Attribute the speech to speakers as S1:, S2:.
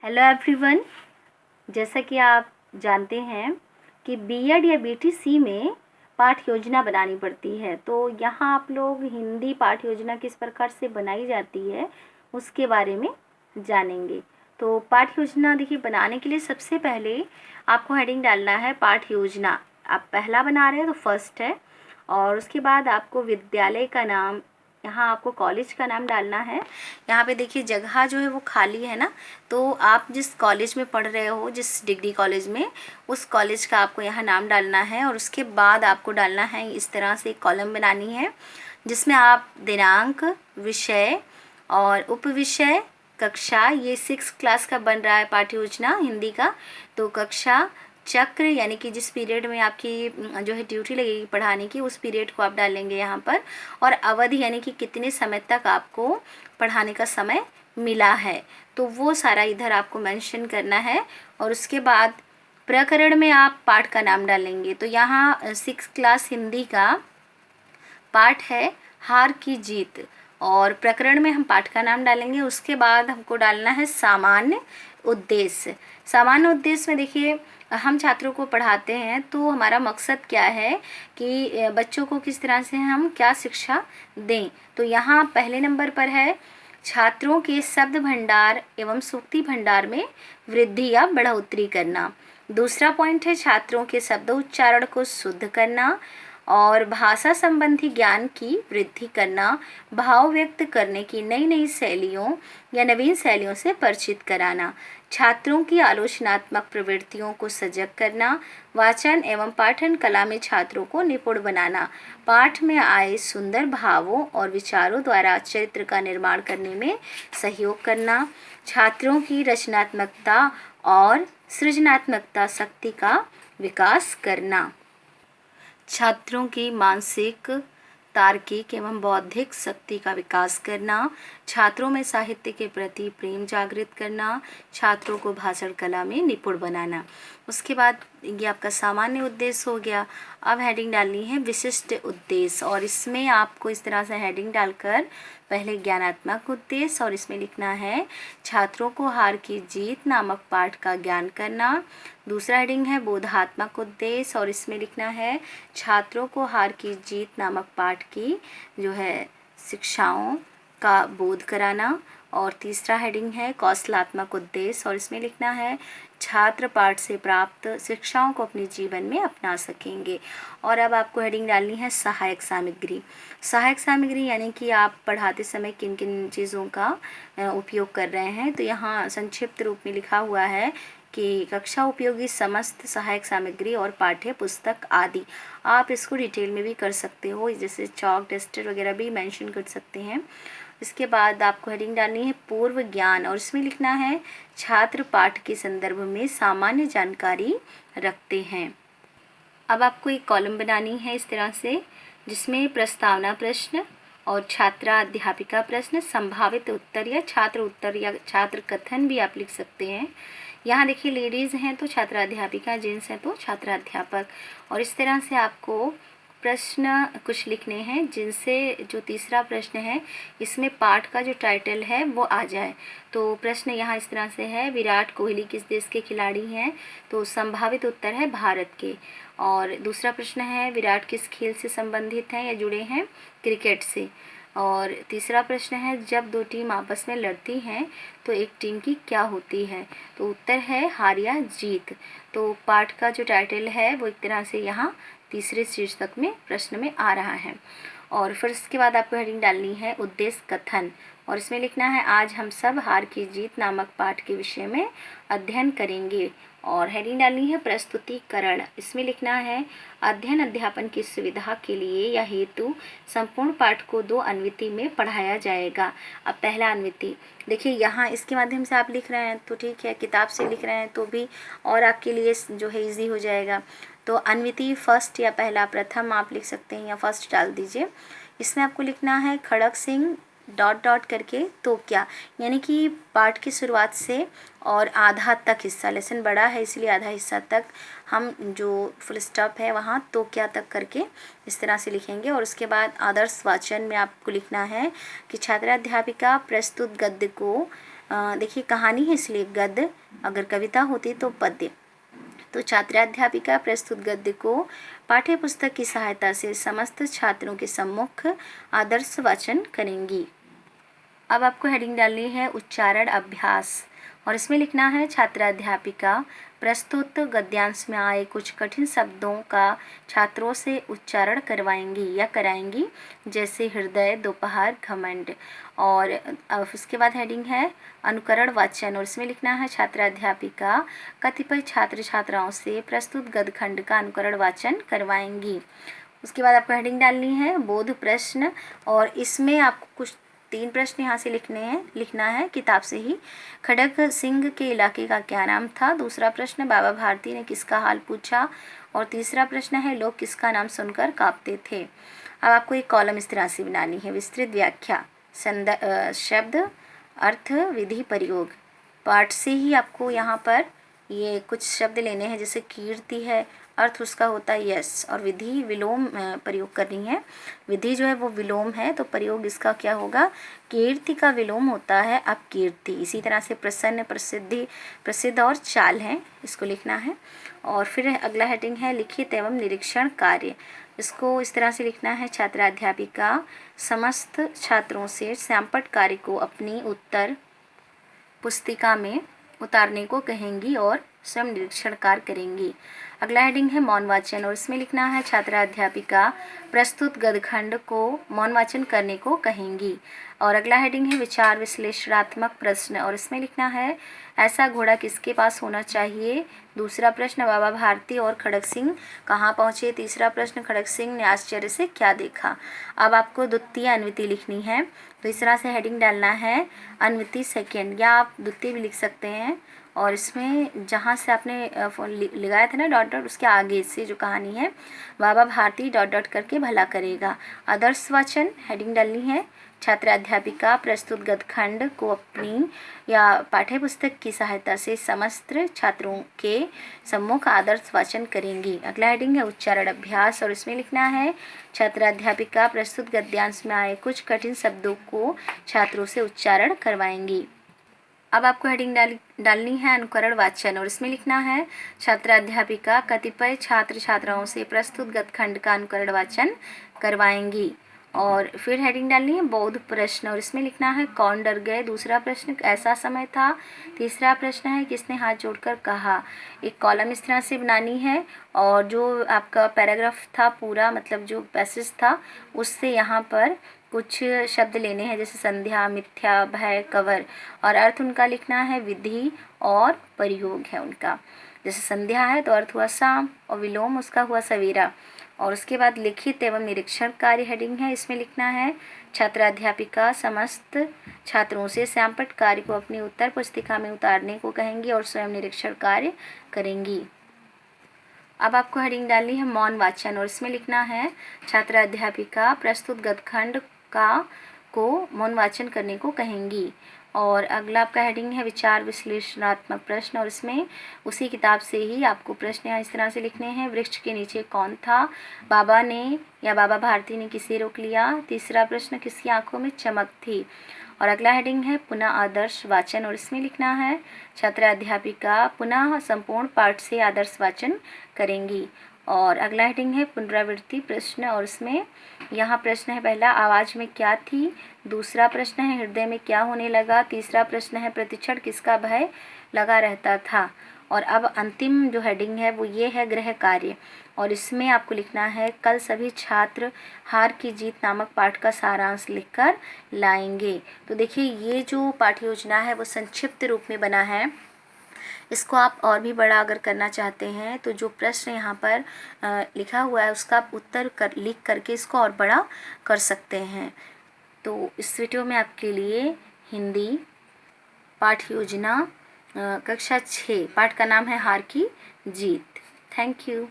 S1: Hello everyone. जैसा कि आप जानते हैं कि बीएड या बीटीसी में पाठ योजना बनानी पड़ती है, तो यहाँ आप लोग हिंदी पाठ योजना किस प्रकार से बनाई जाती है उसके बारे में जानेंगे। तो पाठ योजना देखिए, बनाने के लिए सबसे पहले आपको हेडिंग डालना है पाठ योजना। आप पहला बना रहे हो तो फर्स्ट है, और उसके बाद आपको विद्यालय का नाम, यहाँ आपको कॉलेज का नाम डालना है। यहाँ पे देखिए जगह जो है वो खाली है ना, तो आप जिस कॉलेज में पढ़ रहे हो, जिस डिग्री कॉलेज में, उस कॉलेज का आपको यहाँ नाम डालना है। और उसके बाद आपको डालना है, इस तरह से एक कॉलम बनानी है जिसमें आप दिनांक, विषय और उपविषय, कक्षा, ये 6 क्लास का बन रहा है पाठ्य योजना हिंदी का, तो कक्षा, चक्र यानी कि जिस पीरियड में आपकी जो है ड्यूटी लगेगी पढ़ाने की, उस पीरियड को आप डालेंगे यहाँ पर, और अवधि यानी कि कितने समय तक आपको पढ़ाने का समय मिला है, तो वो सारा इधर आपको मेंशन करना है। और उसके बाद प्रकरण में आप पाठ का नाम डालेंगे। तो यहाँ 6 क्लास हिंदी का पाठ है हार की जीत, और प्रकरण में हम पाठ का नाम डालेंगे। उसके बाद हमको डालना है सामान्य उद्देश्य। सामान्य उद्देश्य में देखिए, हम छात्रों को पढ़ाते हैं तो हमारा मकसद क्या है कि बच्चों को किस तरह से हम क्या शिक्षा दें। तो यहाँ पहले नंबर पर है छात्रों के शब्द भंडार एवं सूक्ति भंडार में वृद्धि या बढ़ोतरी करना। दूसरा पॉइंट है छात्रों के शब्द उच्चारण को शुद्ध करना और भाषा संबंधी ज्ञान की वृद्धि करना, भाव व्यक्त करने की नई नई शैलियों या नवीन शैलियों से परिचित कराना, छात्रों की आलोचनात्मक प्रवृत्तियों को सजग करना, वाचन एवं पाठन कला में छात्रों को निपुण बनाना, पाठ में आए सुंदर भावों और विचारों द्वारा चरित्र का निर्माण करने में सहयोग करना, छात्रों की रचनात्मकता और सृजनात्मकता शक्ति का विकास करना, छात्रों की मानसिक, तार्किक एवं बौद्धिक शक्ति का विकास करना, छात्रों में साहित्य के प्रति प्रेम जागृत करना, छात्रों को भाषण कला में निपुण बनाना। उसके बाद ये आपका सामान्य उद्देश्य हो गया। अब हेडिंग डालनी है विशिष्ट उद्देश्य, और इसमें आपको इस तरह से हेडिंग डालकर पहले ज्ञानात्मक उद्देश्य, और इसमें लिखना है छात्रों को हार की जीत नामक पाठ का ज्ञान करना। दूसरा हेडिंग है बोधात्मक उद्देश्य, और इसमें लिखना है छात्रों को हार की जीत नामक पाठ की जो है शिक्षाओं का बोध कराना। और तीसरा हेडिंग है कौशलात्मक उद्देश्य, और इसमें लिखना है छात्र पाठ से प्राप्त शिक्षाओं को अपने जीवन में अपना सकेंगे। और अब आपको हेडिंग डालनी है सहायक सामग्री। सहायक सामग्री यानी कि आप पढ़ाते समय किन किन चीज़ों का उपयोग कर रहे हैं। तो यहाँ संक्षिप्त रूप में लिखा हुआ है कि कक्षा उपयोगी समस्त सहायक सामग्री और पाठ्य पुस्तक आदि। आप इसको डिटेल में भी कर सकते हो, जैसे चॉक, डस्टर वगैरह भी मेंशन कर सकते हैं। इसके बाद आपको हेडिंग डालनी है पूर्व ज्ञान, और इसमें लिखना है छात्र पाठ के संदर्भ में सामान्य जानकारी रखते हैं। अब आपको एक कॉलम बनानी है इस तरह से, जिसमें प्रस्तावना प्रश्न और छात्रा अध्यापिका प्रश्न, संभावित उत्तर या छात्र उत्तर या छात्र कथन भी आप लिख सकते हैं। यहाँ देखिए लेडीज़ हैं तो छात्रा अध्यापिका, जेंट्स हैं तो छात्रा अध्यापक। और इस तरह से आपको प्रश्न कुछ लिखने हैं, जिनसे जो तीसरा प्रश्न है इसमें पाठ का जो टाइटल है वो आ जाए। तो प्रश्न यहाँ इस तरह से है, विराट कोहली किस देश के खिलाड़ी हैं? तो संभावित उत्तर है भारत के। और दूसरा प्रश्न है विराट किस खेल से संबंधित हैं या जुड़े हैं? क्रिकेट से। और तीसरा प्रश्न है जब दो टीम आपस में लड़ती हैं तो एक टीम की क्या होती है? तो उत्तर है हार या जीत। तो पाठ का जो टाइटल है वो एक तरह से यहाँ तीसरे शीर्षक में प्रश्न में आ रहा है। और फिर इसके बाद आपको हेडिंग डालनी है उद्देश्य कथन, और इसमें लिखना है आज हम सब हार की जीत नामक पाठ के विषय में अध्ययन करेंगे। और हेडिंग डालनी है प्रस्तुतिकरण, इसमें लिखना है अध्ययन अध्यापन की सुविधा के लिए या हेतु संपूर्ण पाठ को 2 अन्विति में पढ़ाया जाएगा। अब पहला अन्विति देखिए, यहाँ इसके माध्यम से आप लिख रहे हैं तो ठीक है, किताब से लिख रहे हैं तो भी और आपके लिए जो है ईजी हो जाएगा। तो अन्विति फर्स्ट या पहला, प्रथम आप लिख सकते हैं या फर्स्ट डाल दीजिए। इसमें आपको लिखना है खड़क सिंह डॉट डॉट करके तो क्या, यानी कि पाठ की शुरुआत से और आधा तक हिस्सा, लेसन बड़ा है इसलिए आधा हिस्सा तक हम जो फुल स्टॉप है वहाँ तो क्या तक करके इस तरह से लिखेंगे। और उसके बाद आदर्श वाचन में आपको लिखना है कि छात्राध्यापिका प्रस्तुत गद्य को देखिए कहानी है इसलिए गद्य, अगर कविता होती तो पद्य। तो छात्राध्यापिका प्रस्तुत गद्य को पाठ्य पुस्तक की सहायता से समस्त छात्रों के सम्मुख आदर्श वाचन करेंगी। अब आपको हेडिंग डालनी है उच्चारण अभ्यास, और इसमें लिखना है छात्राध्यापिका प्रस्तुत गद्यांश में आए कुछ कठिन शब्दों का छात्रों से उच्चारण करवाएंगी या कराएंगी, जैसे हृदय, दोपहर, घमंड। और उसके बाद हेडिंग है अनुकरण वाचन, और इसमें लिखना है छात्राध्यापिका कतिपय छात्र छात्राओं से प्रस्तुत गद्यखंड का अनुकरण वाचन करवाएंगी। उसके बाद आपको हेडिंग डालनी है बोध प्रश्न, और इसमें आपको कुछ 3 प्रश्न यहाँ से लिखना है किताब से ही। खड़ग सिंह के इलाके का क्या नाम था? दूसरा प्रश्न, बाबा भारती ने किसका हाल पूछा? और तीसरा प्रश्न है लोग किसका नाम सुनकर कांपते थे? अब आपको एक कॉलम इस तरह से बनानी है। विस्तृत व्याख्या, शब्द, अर्थ, विधि, प्रयोग। पाठ से ही आपको यहाँ पर ये कुछ शब्द लेने हैं, जैसे कीर्ति है, अर्थ उसका होता है यश, और विधि विलोम प्रयोग करनी है। विधि जो है वो विलोम है, तो प्रयोग इसका क्या होगा? कीर्ति का विलोम होता है अपकीर्ति। इसी तरह से प्रसन्न, प्रसिद्धि, प्रसिद्ध और चाल है, इसको लिखना है। और फिर अगला हेडिंग है लिखित एवं निरीक्षण कार्य। इसको इस तरह से लिखना है छात्राध्यापिका समस्त छात्रों से सैंपट कार्य को अपनी उत्तर पुस्तिका में उतारने को कहेंगी और स्वयं निरीक्षण कार्य करेंगी। अगला हेडिंग है मौन वाचन, और इसमें लिखना है छात्राध्यापिका प्रस्तुत गद्यखंड को मौन वाचन करने को कहेंगी। और अगला हेडिंग है विचार विश्लेषणात्मक प्रश्न, और इसमें लिखना है ऐसा घोड़ा किसके पास होना चाहिए? दूसरा प्रश्न, बाबा भारती और खड़ग सिंह कहाँ पहुँचे? तीसरा प्रश्न, खड़ग सिंह ने आश्चर्य से क्या देखा? अब आपको द्वितीय अन्विति लिखनी है, तो इस तरह से हेडिंग डालना है अन्विति सेकेंड, या आप द्वितीय भी लिख सकते हैं। और इसमें जहाँ से आपने लगाया था ना डॉट डॉट, उसके आगे से जो कहानी है बाबा भारती डॉट डॉट करके भला करेगा। आदर्श वाचन हेडिंग डालनी है छात्राध्यापिका प्रस्तुत गद्यखंड को अपनी या पाठ्य पुस्तक की सहायता से समस्त छात्रों के सम्मुख आदर्श वाचन करेंगी। अगला हेडिंग है उच्चारण अभ्यास, और इसमें लिखना है छात्राध्यापिका प्रस्तुत गद्यांश में आए कुछ कठिन शब्दों को छात्रों से उच्चारण करवाएंगी। अब आपको हेडिंग डालनी है अनुकरण वाचन, और इसमें लिखना है छात्राध्यापिका कतिपय छात्र छात्राओं से प्रस्तुत गद्यखंड का अनुकरण वाचन करवाएंगी। और फिर हेडिंग डालनी है बोध प्रश्न, और इसमें लिखना है कौन डर गए? दूसरा प्रश्न, ऐसा समय था? तीसरा प्रश्न है किसने हाथ जोड़कर कहा? एक कॉलम इस तरह से बनानी है, और जो आपका पैराग्राफ था पूरा, मतलब जो पैसेज था, उससे यहाँ पर कुछ शब्द लेने हैं, जैसे संध्या, मिथ्या, भय, कवर, और अर्थ उनका लिखना है विधि और प्रयोग है उनका। जैसे संध्या है तो अर्थ हुआ शाम, और विलोम उसका हुआ सवेरा। और उसके बाद लिखित एवं निरीक्षण कार्य हेडिंग है, इसमें लिखना है छात्राध्यापिका समस्त छात्रों से सैंपट कार्य को अपनी उत्तर पुस्तिका में उतारने को कहेंगी और स्वयं निरीक्षण कार्य करेंगी। अब आपको हेडिंग डालनी है मौन वाचन, और इसमें लिखना है छात्राध्यापिका प्रस्तुत गद्यखंड को मौन वाचन करने को कहेंगी। और अगला आपका हेडिंग है विचार विश्लेषणात्मक प्रश्न, और इसमें उसी किताब से ही आपको प्रश्न यहाँ इस तरह से लिखने हैं। वृक्ष के नीचे कौन था? बाबा ने या बाबा भारती ने किसे रोक लिया? तीसरा प्रश्न, किसकी आंखों में चमक थी? और अगला हेडिंग है पुनः आदर्श वाचन, और इसमें लिखना है छात्राध्यापिका पुनः संपूर्ण पाठ से आदर्श वाचन करेंगी। और अगला हेडिंग है पुनरावृत्ति प्रश्न, और इसमें यहाँ प्रश्न है पहला, आवाज़ में क्या थी? दूसरा प्रश्न है हृदय में क्या होने लगा? तीसरा प्रश्न है प्रतिक्षण किसका भय लगा रहता था? और अब अंतिम जो हेडिंग है वो ये है गृह कार्य, और इसमें आपको लिखना है कल सभी छात्र हार की जीत नामक पाठ का सारांश लिखकर लाएंगे। तो देखिए ये जो पाठ्य योजना है वो संक्षिप्त रूप में बना है। इसको आप और भी बड़ा अगर करना चाहते हैं तो जो प्रश्न यहाँ पर लिखा हुआ है उसका आप उत्तर लिख करके इसको और बड़ा कर सकते हैं। तो इस वीडियो में आपके लिए हिंदी पाठ्य योजना कक्षा 6 पाठ का नाम है हार की जीत। Thank you.